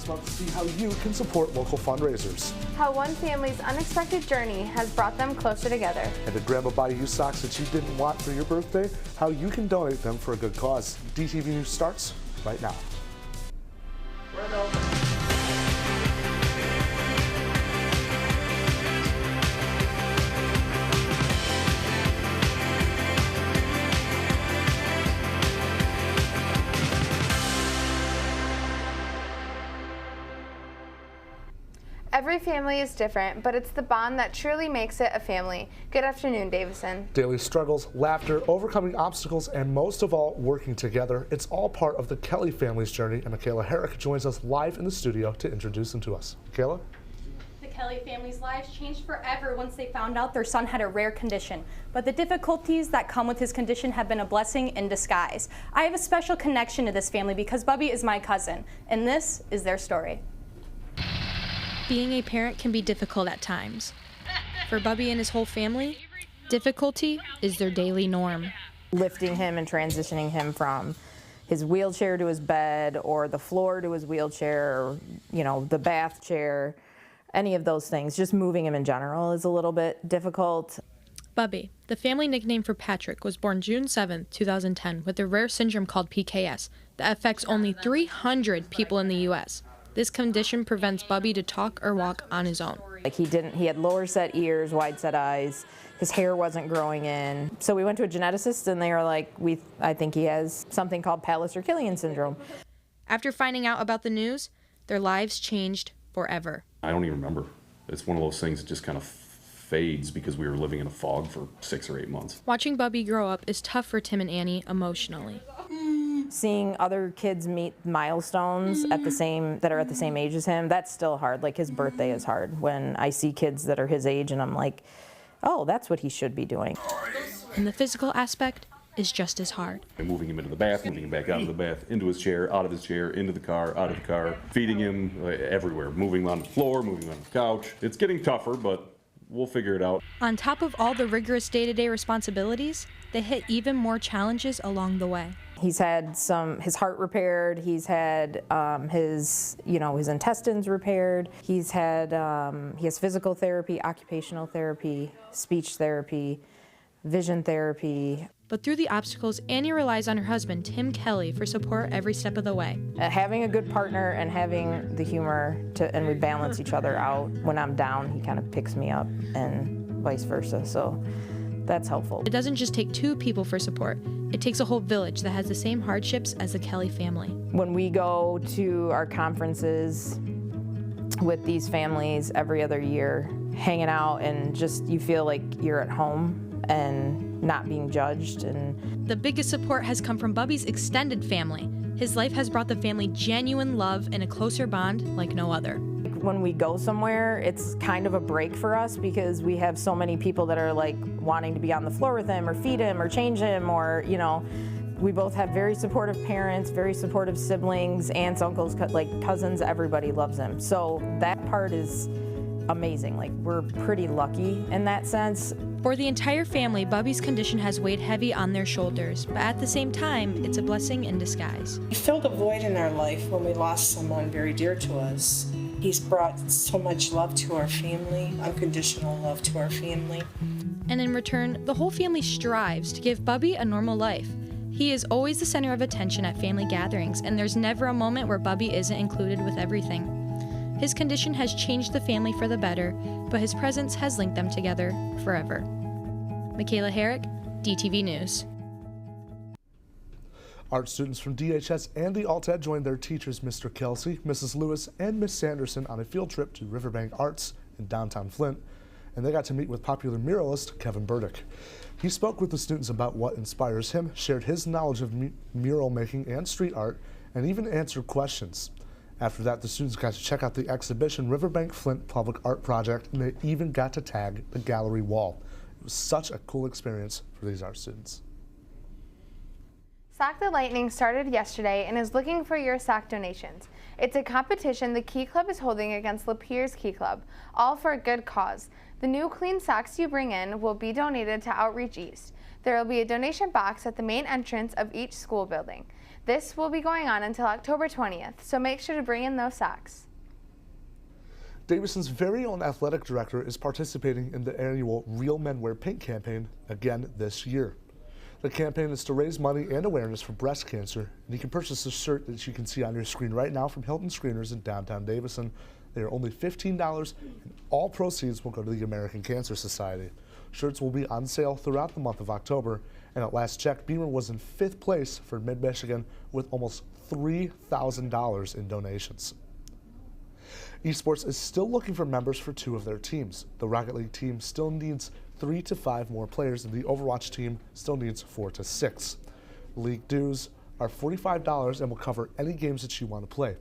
month to see how you can support local fundraisers. How one family's unexpected journey has brought them closer together. And did Grandma buy you socks that you didn't want for your birthday? How you can donate them for a good cause. DTV News starts right now. Every family is different, but it's the bond that truly makes it a family. Good afternoon, Davison. Daily struggles, laughter, overcoming obstacles, and most of all, working together. It's all part of the Kelly family's journey, and Michaela Herrick joins us live in the studio to introduce them to us. Michaela? The Kelly family's lives changed forever once they found out their son had a rare condition. But the difficulties that come with his condition have been a blessing in disguise. I have a special connection to this family because Bubby is my cousin, and this is their story. Being a parent can be difficult at times. For Bubby and his whole family, difficulty is their daily norm. Lifting him and transitioning him from his wheelchair to his bed, or the floor to his wheelchair, or, you know, the bath chair, any of those things, just moving him in general is a little bit difficult. Bubby, the family nickname for Patrick, was born June 7, 2010 with a rare syndrome called PKS that affects only 300 people in the U.S. This condition prevents Bubby to talk or walk on his own. Like he had lower set ears, wide set eyes, his hair wasn't growing in. So we went to a geneticist and they were like, I think he has something called Palliser-Killian syndrome. After finding out about the news, their lives changed forever. I don't even remember. It's one of those things that just kind of fades because we were living in a fog for 6 or 8 months. Watching Bubby grow up is tough for Tim and Annie emotionally. Seeing other kids meet milestones that are at the same age as him, that's still hard. Like his birthday is hard. When I see kids that are his age and I'm like, oh, that's what he should be doing. And the physical aspect is just as hard. Moving him into the bath, moving him back out of the bath, into his chair, out of his chair, into the car, out of the car, feeding him everywhere, moving him on the floor, moving him on the couch. It's getting tougher, but we'll figure it out. On top of all the rigorous day-to-day responsibilities, they hit even more challenges along the way. He's had his heart repaired. He's had his intestines repaired. He has physical therapy, occupational therapy, speech therapy, vision therapy. But through the obstacles, Annie relies on her husband, Tim Kelly, for support every step of the way. Having a good partner and having the humor, and we balance each other out. When I'm down, he kind of picks me up, and vice versa. So that's helpful. It doesn't just take 2 people for support. It takes a whole village that has the same hardships as the Kelly family. When we go to our conferences with these families every other year, hanging out, and just you feel like you're at home and not being judged. And the biggest support has come from Bubby's extended family. His life has brought the family genuine love and a closer bond like no other. When we go somewhere, it's kind of a break for us because we have so many people that are like wanting to be on the floor with him or feed him or change him, or, you know, we both have very supportive parents, very supportive siblings, aunts, uncles, like cousins, everybody loves him. So that part is amazing. Like, we're pretty lucky in that sense. For the entire family, Bubby's condition has weighed heavy on their shoulders, but at the same time, it's a blessing in disguise. He filled a void in our life when we lost someone very dear to us. He's brought so much love to our family, unconditional love to our family. And in return, the whole family strives to give Bubby a normal life. He is always the center of attention at family gatherings, and there's never a moment where Bubby isn't included with everything. His condition has changed the family for the better, but his presence has linked them together forever. Michaela Herrick, DTV News. Art students from DHS and the Alt-Ed joined their teachers, Mr. Kelsey, Mrs. Lewis, and Miss Sanderson on a field trip to Riverbank Arts in downtown Flint, and they got to meet with popular muralist Kevin Burdick. He spoke with the students about what inspires him, shared his knowledge of mural making and street art, and even answered questions. After that, the students got to check out the exhibition Riverbank Flint Public Art Project, and they even got to tag the gallery wall. It was such a cool experience for these art students. Sock the Lightning started yesterday and is looking for your sock donations. It's a competition the Key Club is holding against Lapeer's Key Club, all for a good cause. The new clean socks you bring in will be donated to Outreach East. There will be a donation box at the main entrance of each school building. This will be going on until October 20th, so make sure to bring in those socks. Davison's very own athletic director is participating in the annual Real Men Wear Pink campaign again this year. The campaign is to raise money and awareness for breast cancer, and you can purchase a shirt that you can see on your screen right now from Hilton Screeners in downtown Davison. They are only $15, and all proceeds will go to the American Cancer Society. Shirts will be on sale throughout the month of October, and at last check, Beamer was in 5th place for Mid-Michigan with almost $3,000 in donations. Esports is still looking for members for 2 of their teams. The Rocket League team still needs 3 to 5 more players, and the Overwatch team still needs 4 to 6. League dues are $45 and will cover any games that you want to play.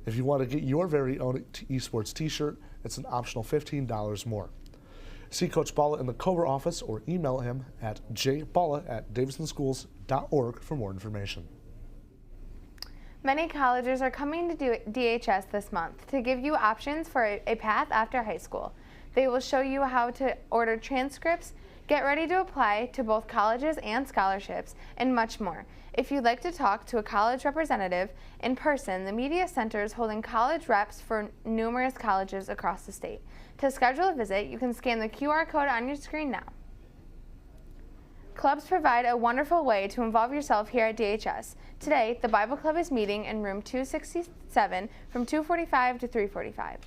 If you want to get your very own esports t-shirt, it's an optional $15 more. See Coach Balla in the Cobra office or email him at jballa@davisonschools.org for more information. Many colleges are coming to DHS this month to give you options for a path after high school. They will show you how to order transcripts, get ready to apply to both colleges and scholarships, and much more. If you'd like to talk to a college representative in person, the Media Center is holding college reps for numerous colleges across the state. To schedule a visit, you can scan the QR code on your screen now. Clubs provide a wonderful way to involve yourself here at DHS. Today, the Bible Club is meeting in room 267 from 2:45 to 3:45.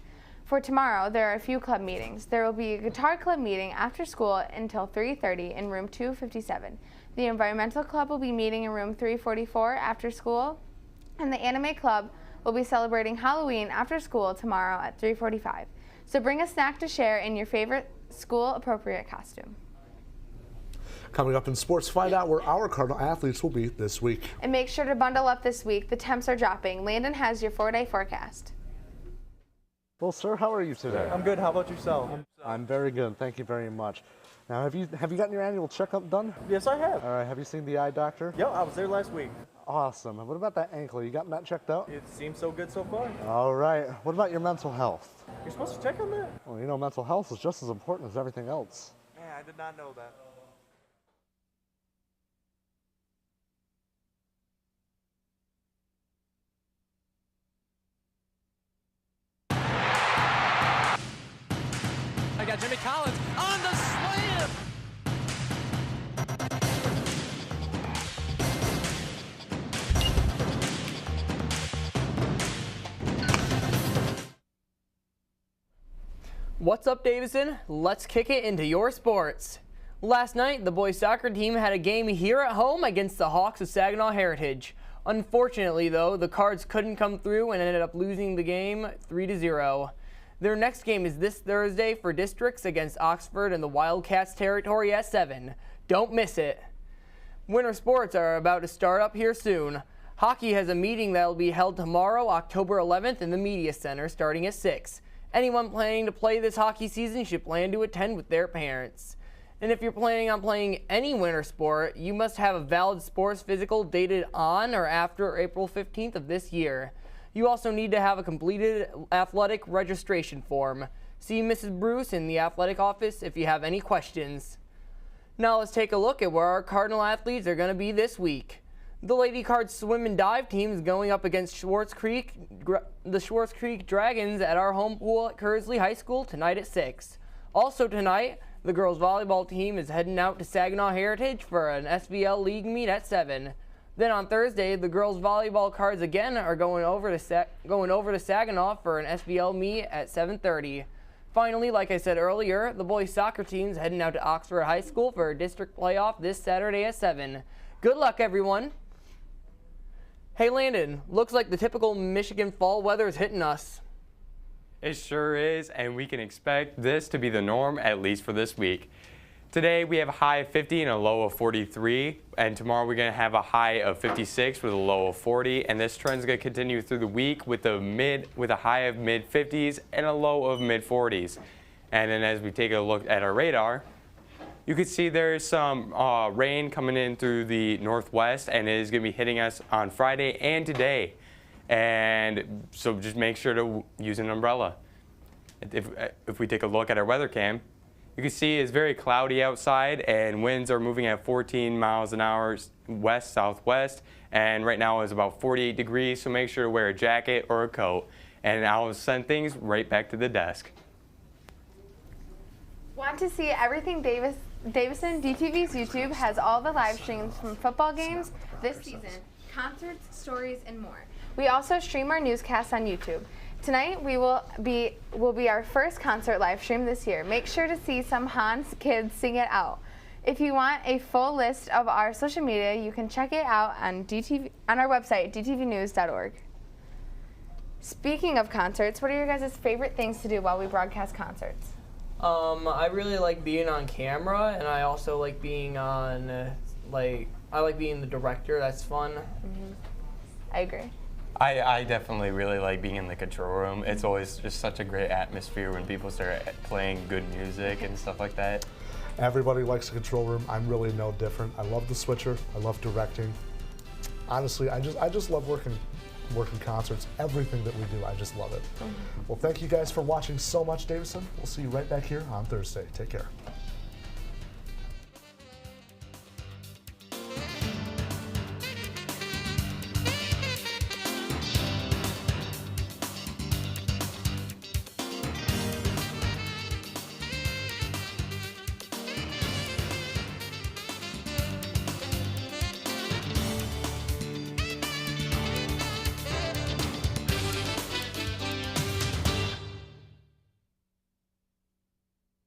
For tomorrow, there are a few club meetings. There will be a guitar club meeting after school until 3:30 in room 257. The Environmental Club will be meeting in room 344 after school, and the Anime Club will be celebrating Halloween after school tomorrow at 3:45. So bring a snack to share in your favorite school-appropriate costume. Coming up in sports, find out where our Cardinal athletes will be this week. And make sure to bundle up this week. The temps are dropping. Landon has your 4-day forecast. Well, sir, how are you today? I'm good. How about yourself? I'm very good. Thank you very much. Now, have you gotten your annual checkup done? Yes, I have. All right. Have you seen the eye doctor? Yep, I was there last week. Awesome. And what about that ankle? You gotten that checked out? It seems so good so far. All right. What about your mental health? You're supposed to check on that? Well, you know, mental health is just as important as everything else. Man, I did not know that. I got Jimmy Collins on the slam. What's up, Davison? Let's kick it into your sports. Last night, the boys soccer team had a game here at home against the Hawks of Saginaw Heritage. Unfortunately, though, the Cards couldn't come through and ended up losing the game 3-0. Their next game is this Thursday for districts against Oxford and the Wildcats territory at 7. Don't miss it. Winter sports are about to start up here soon. Hockey has a meeting that will be held tomorrow, October 11th in the Media Center starting at 6. Anyone planning to play this hockey season should plan to attend with their parents. And if you're planning on playing any winter sport, you must have a valid sports physical dated on or after April 15th of this year. You also need to have a completed athletic registration form. See Mrs. Bruce in the athletic office if you have any questions. Now let's take a look at where our Cardinal athletes are going to be this week. The Lady Cards swim and dive team is going up against the Schwartz Creek Dragons at our home pool at Kersley High School tonight at 6. Also tonight, the girls volleyball team is heading out to Saginaw Heritage for an SVL League meet at 7. Then on Thursday, the girls volleyball Cards again are going over to Saginaw for an SVL meet at 7:30. Finally, like I said earlier, the boys soccer team's heading out to Oxford High School for a district playoff this Saturday at 7. Good luck, everyone. Hey Landon, looks like the typical Michigan fall weather is hitting us. It sure is, and we can expect this to be the norm at least for this week. Today we have a high of 50 and a low of 43, and tomorrow we're going to have a high of 56 with a low of 40, and this trend is going to continue through the week with a high of mid 50s and a low of mid 40s. And then as we take a look at our radar, you can see there's some rain coming in through the northwest, and it is going to be hitting us on Friday and today. And so just make sure to use an umbrella. If we take a look at our weather cam, You can see it's very cloudy outside and winds are moving at 14 miles an hour west-southwest, and right now it's about 48 degrees, so make sure to wear a jacket or a coat. And I'll send things right back to the desk. Want to see everything Davison? DTV's YouTube has all the live streams from football games this season, concerts, stories, and more. We also stream our newscasts on YouTube. Tonight will be our first concert live stream this year. Make sure to see some Hans kids sing it out. If you want a full list of our social media, you can check it out on our website, dtvnews.org. Speaking of concerts, what are your guys' favorite things to do while we broadcast concerts? I really like being on camera, and I also like being on, I like being the director. That's fun. Mm-hmm. I agree. I definitely really like being in the control room. It's always just such a great atmosphere when people start playing good music and stuff like that. Everybody likes the control room. I'm really no different. I love the switcher. I love directing. Honestly, I just love working concerts. Everything that we do, I just love it. Well, thank you guys for watching so much, Davison. We'll see you right back here on Thursday. Take care.